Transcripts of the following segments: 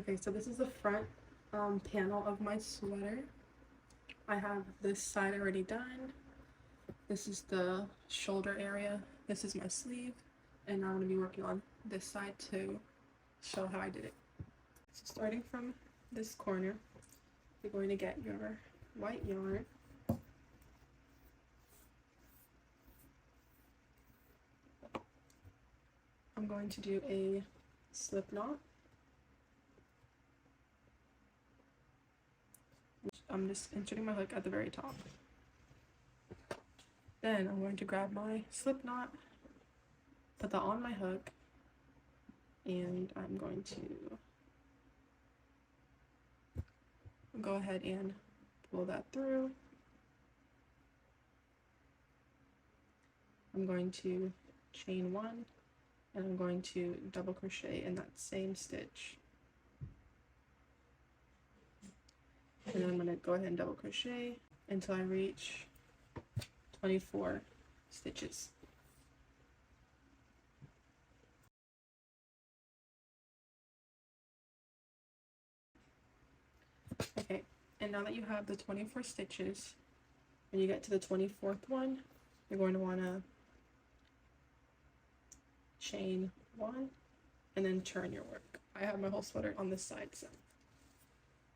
Okay, so this is the front panel of my sweater. I have this side already done. This is the shoulder area. This is my sleeve. And now I'm going to be working on this side to show how I did it. So starting from this corner, you're going to get your white yarn. I'm going to do a slip knot. I'm just inserting my hook at the very top. Then I'm going to grab my slip knot, put that on my hook, and I'm going to go ahead and pull that through. I'm going to chain one, and I'm going to double crochet in that same stitch. And then I'm going to go ahead and double crochet until I reach 24 stitches. Okay, and now that you have the 24 stitches, when you get to the 24th one, you're going to want to chain one and then turn your work. I have my whole sweater on this side, so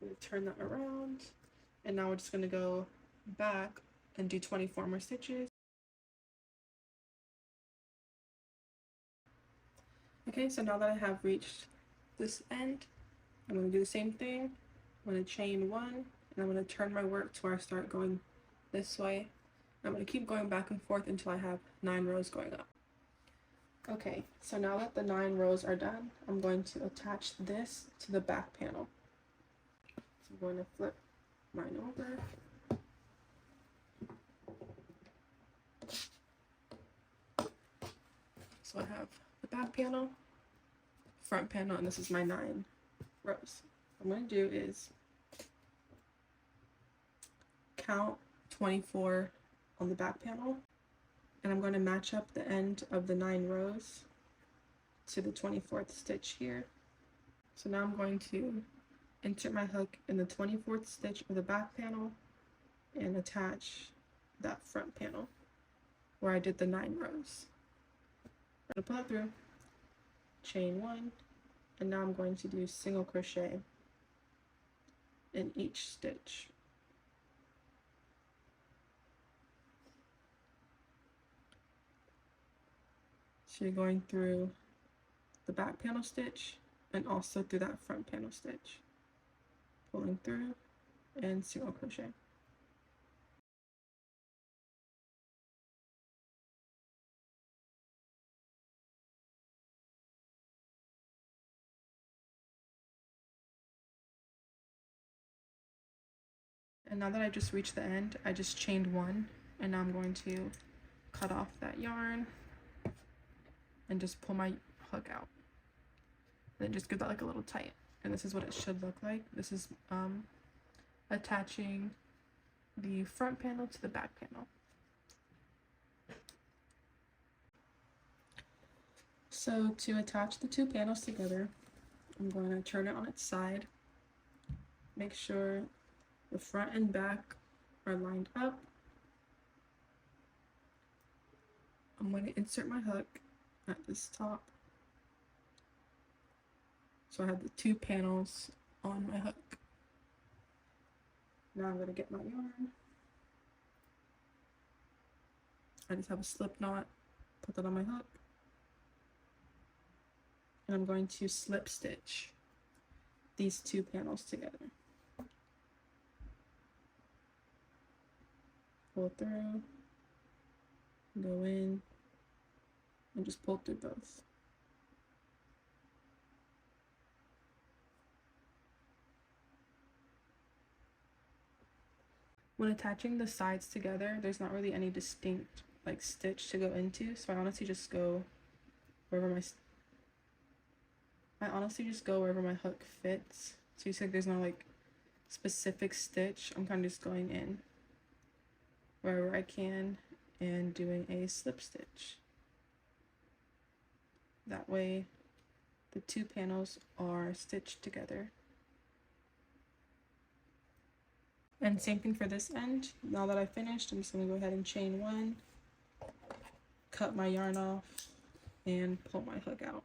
I'm going to turn that around, and now we're just going to go back and do 24 more stitches. Okay, so now that I have reached this end, I'm going to do the same thing. I'm going to chain one, and I'm going to turn my work to where I start going this way. I'm going to keep going back and forth until I have 9 rows going up. Okay, so now that the 9 rows are done, I'm going to attach this to the back panel. So I'm going to flip mine over. So I have the back panel, front panel, and this is my 9 rows. What I'm going to do is count 24 on the back panel, and I'm going to match up the end of the 9 rows to the 24th stitch here. So now I'm going to insert my hook in the 24th stitch of the back panel and attach that front panel where I did the 9 rows. I'm going to pull it through, chain one, and now I'm going to do single crochet in each stitch. So you're going through the back panel stitch and also through that front panel stitch, pulling through and single crochet. And now that I just reached the end, I just chained one, and now I'm going to cut off that yarn and just pull my hook out. And then just give that like a little tight. And this is what it should look like. This is attaching the front panel to the back panel. So to attach the 2 panels together, I'm going to turn it on its side. Make sure the front and back are lined up. I'm going to insert my hook at this top. So I have the 2 panels on my hook. Now I'm going to get my yarn. I just have a slip knot, put that on my hook. And I'm going to slip stitch these 2 panels together. Pull through, go in, and just pull through both. When attaching the sides together, there's not really any distinct like stitch to go into, so I honestly just go wherever my hook fits. So you see like there's no like specific stitch. I'm kind of just going in wherever I can and doing a slip stitch. That way the 2 panels are stitched together And same thing for this end. Now that I finished, I'm just going to go ahead and chain one, cut my yarn off, and pull my hook out.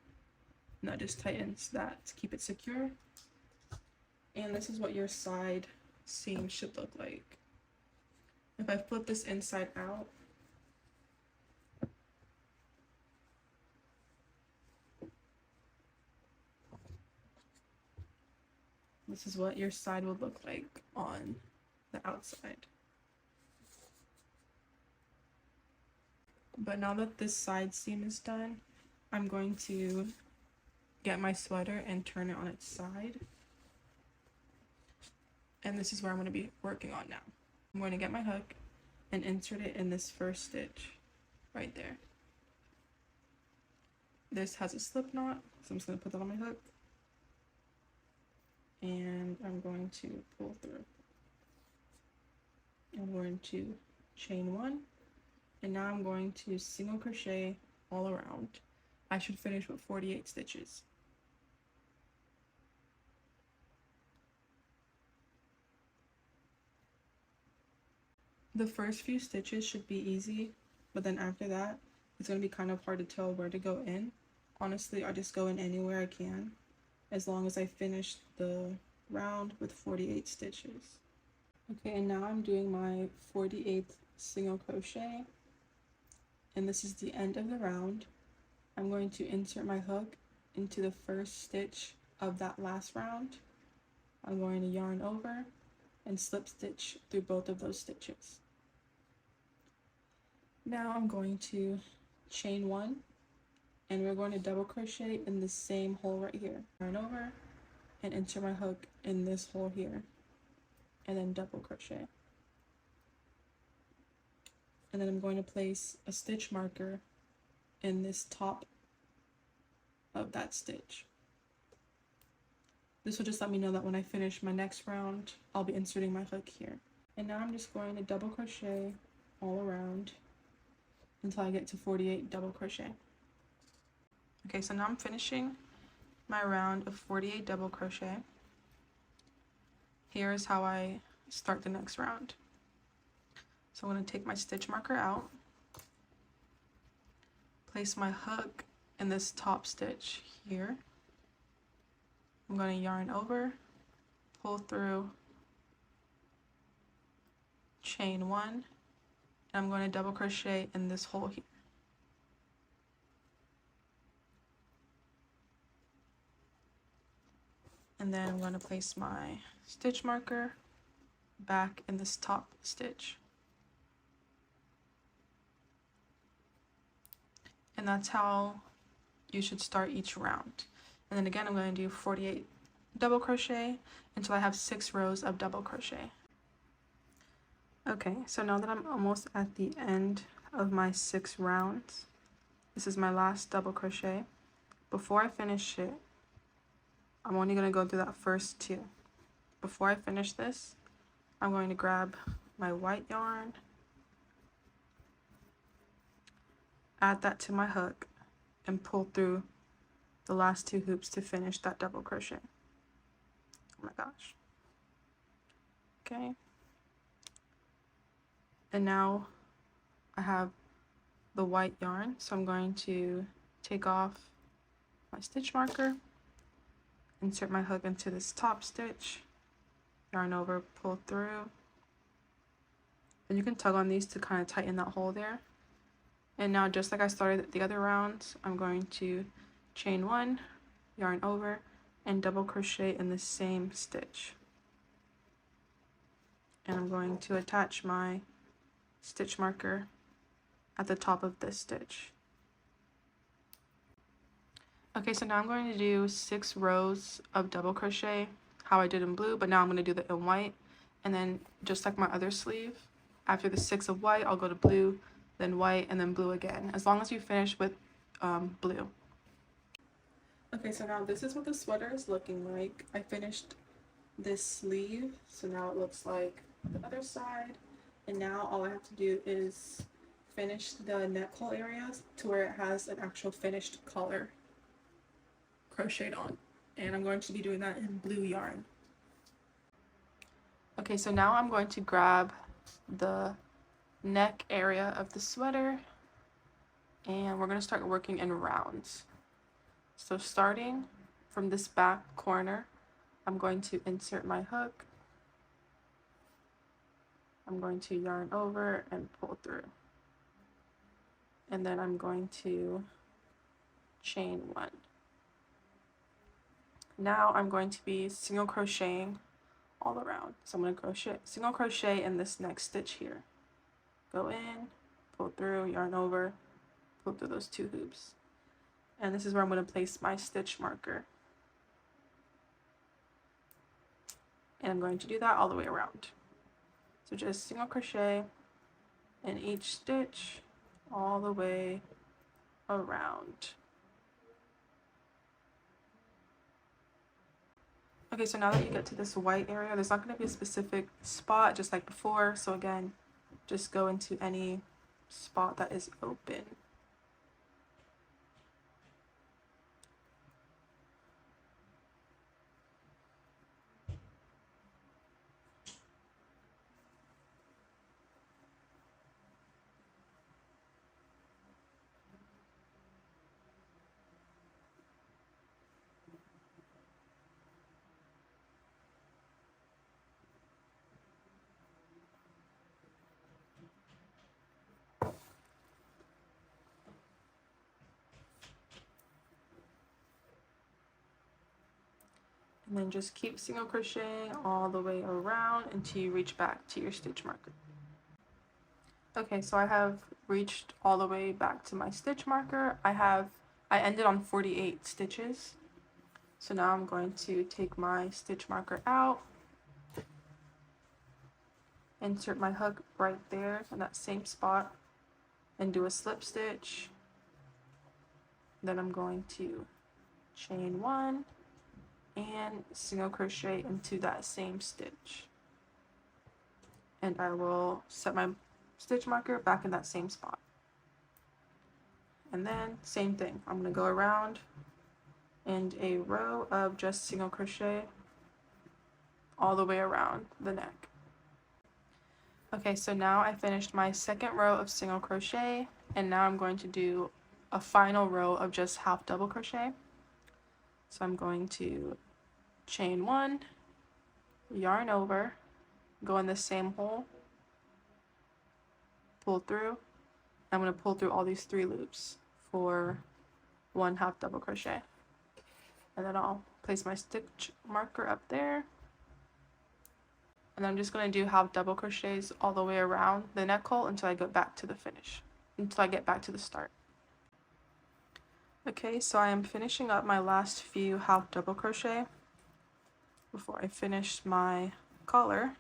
And that just tightens that to keep it secure. And this is what your side seam should look like. If I flip this inside out, this is what your side would look like on the outside. But now that this side seam is done, I'm going to get my sweater and turn it on its side. And this is where I'm going to be working on now. I'm going to get my hook and insert it in this first stitch right there. This has a slip knot, so I'm just going to put that on my hook. And I'm going to pull through. I'm going to chain one. And now I'm going to single crochet all around. I should finish with 48 stitches. The first few stitches should be easy, but then after that, it's going to be kind of hard to tell where to go in. Honestly, I just go in anywhere I can, as long as I finish the round with 48 stitches. Okay, and now I'm doing my 48th single crochet, and this is the end of the round. I'm going to insert my hook into the first stitch of that last round. I'm going to yarn over and slip stitch through both of those stitches. Now I'm going to chain one, and we're going to double crochet in the same hole right here. Yarn over and insert my hook in this hole here, and then double crochet. And then I'm going to place a stitch marker in this top of that stitch. This will just let me know that when I finish my next round, I'll be inserting my hook here. And now I'm just going to double crochet all around until I get to 48 double crochet. Okay, so now I'm finishing my round of 48 double crochet. Here's how I start the next round. So I'm going to take my stitch marker out, place my hook in this top stitch here. I'm going to yarn over, pull through, chain one, and I'm going to double crochet in this hole here. And then I'm going to place my stitch marker back in this top stitch. And that's how you should start each round. And then again, I'm going to do 48 double crochet until I have 6 rows of double crochet. Okay, so now that I'm almost at the end of my 6 rounds, this is my last double crochet. Before I finish it, I'm only going to go through that first 2. Before I finish this, I'm going to grab my white yarn, add that to my hook, and pull through the last 2 hoops to finish that double crochet. Oh my gosh. Okay. And now I have the white yarn, so I'm going to take off my stitch marker, insert my hook into this top stitch, yarn over, pull through, and you can tug on these to kind of tighten that hole there. And now, just like I started the other rounds, I'm going to chain one, yarn over, and double crochet in the same stitch. And I'm going to attach my stitch marker at the top of this stitch. Okay, so now I'm going to do 6 rows of double crochet, how I did in blue, but now I'm going to do it in white. And then, just like my other sleeve, after the 6 of white, I'll go to blue, then white, and then blue again, as long as you finish with blue. Okay, so now this is what the sweater is looking like. I finished this sleeve, so now it looks like the other side. And now all I have to do is finish the neck hole areas to where it has an actual finished collar crocheted on. And I'm going to be doing that in blue yarn. Okay, so now I'm going to grab the neck area of the sweater and we're going to start working in rounds. So starting from this back corner, I'm going to insert my hook. I'm going to yarn over and pull through. And then I'm going to chain 1. Now I'm going to be single crocheting all around. So I'm going to single crochet in this next stitch here. Go in, pull through, yarn over, pull through those 2 hoops. And this is where I'm going to place my stitch marker. And I'm going to do that all the way around. So just single crochet in each stitch all the way around. Okay, so now that you get to this white area, there's not going to be a specific spot just like before. So again, just go into any spot that is open. And then just keep single crocheting all the way around until you reach back to your stitch marker. Okay, so I have reached all the way back to my stitch marker. I ended on 48 stitches. So now I'm going to take my stitch marker out, insert my hook right there in that same spot, and do a slip stitch. Then I'm going to chain 1 and single crochet into that same stitch. And I will set my stitch marker back in that same spot. And then same thing, I'm going to go around and a row of just single crochet all the way around the neck. Okay, so now I finished my second row of single crochet, and now I'm going to do a final row of just half double crochet. So I'm going to chain 1, yarn over, go in the same hole, pull through. I'm going to pull through all these 3 loops for 1 half double crochet. And then I'll place my stitch marker up there. And I'm just going to do half double crochets all the way around the neck hole until I get back to the finish, until I get back to the start. Okay, so I am finishing up my last few half double crochet before I finish my collar.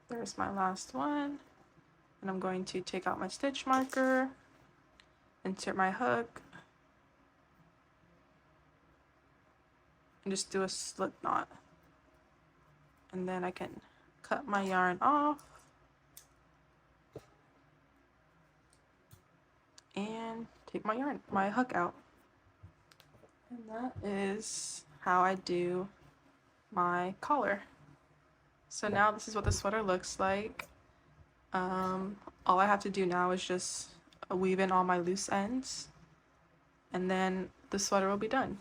There's my last one. And I'm going to take out my stitch marker, insert my hook, and just do a slip knot. And then I can cut my yarn off and take my hook out. And that is how I do my collar. So now this is what the sweater looks like. All I have to do now is just weave in all my loose ends, and then the sweater will be done.